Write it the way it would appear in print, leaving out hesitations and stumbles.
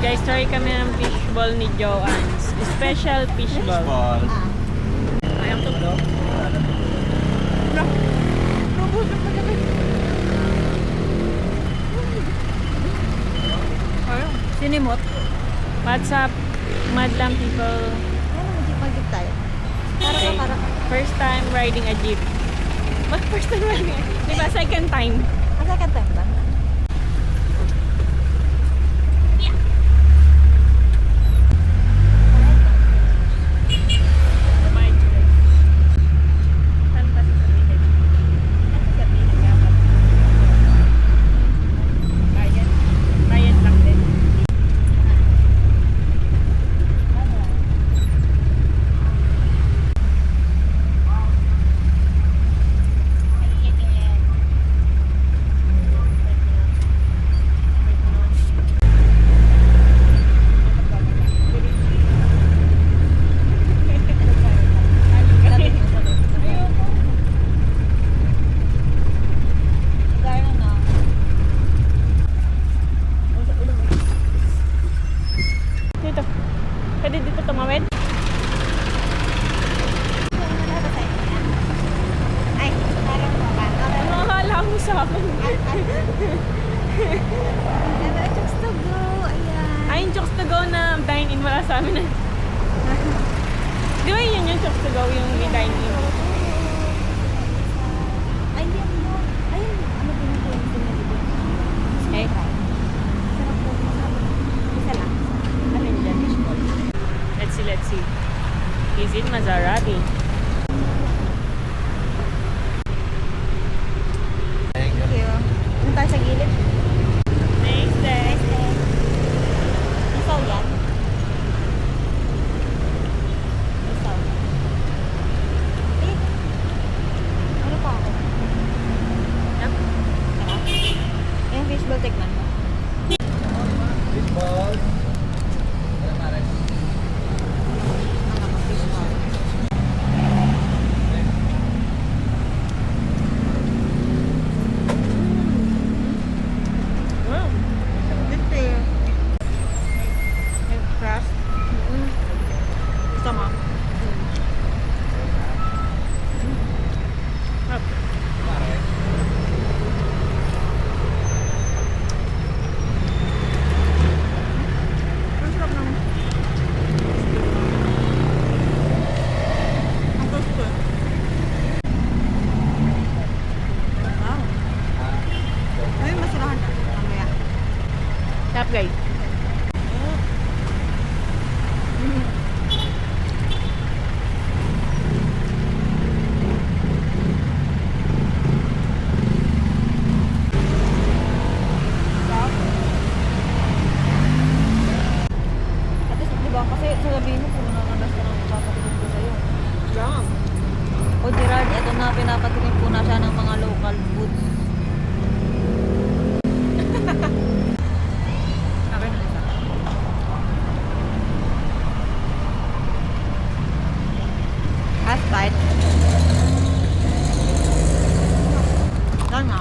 Guys, try kami ng fishball ni Joanne's. Special fishball. Ayang to. Sinimot. What's up, madlang people? Ano mo mag-jeep tayo? Okay. Para. First time riding a jeep. What first time riding a jeep? Diba second time? Second time ba? Pwede dito tumawid? Ay, parang mo ba? Ano akala mo sa akin? Chokes to go. Ayan. Ay, yung Chokes to go na dine-in wala sa amin. Di ba yun yung Chokes to go, yung dine-in? Ay, hindi mo. Ayun, ano pinagawa yung pinagawa? Eh? Sarap po. Isa lang. Ano yun dyan? Let's see. Is it Maserati? Thank you. Doon tayo sa gilid. Next day. Isaw yan. Isaw. Eh, ano pa ako? Yep. Sarap. Yung fishball tikman mo. Fishball. Ano ka fishball? Wow. Dito eh. May crust. Gusto mo? Up. Ang sarap ng... Ang gusto. Wow. Ay, masirahan na. Mamaya. Tap guys. At least, di ba? Kasi sasabihin mo, puro nananas na lang ipapatikin ko sa'yo. Yum. O Gerard, ito na pinapatikin po na siya ng mga local foods. Okay na isa. Asphalt. Yan na.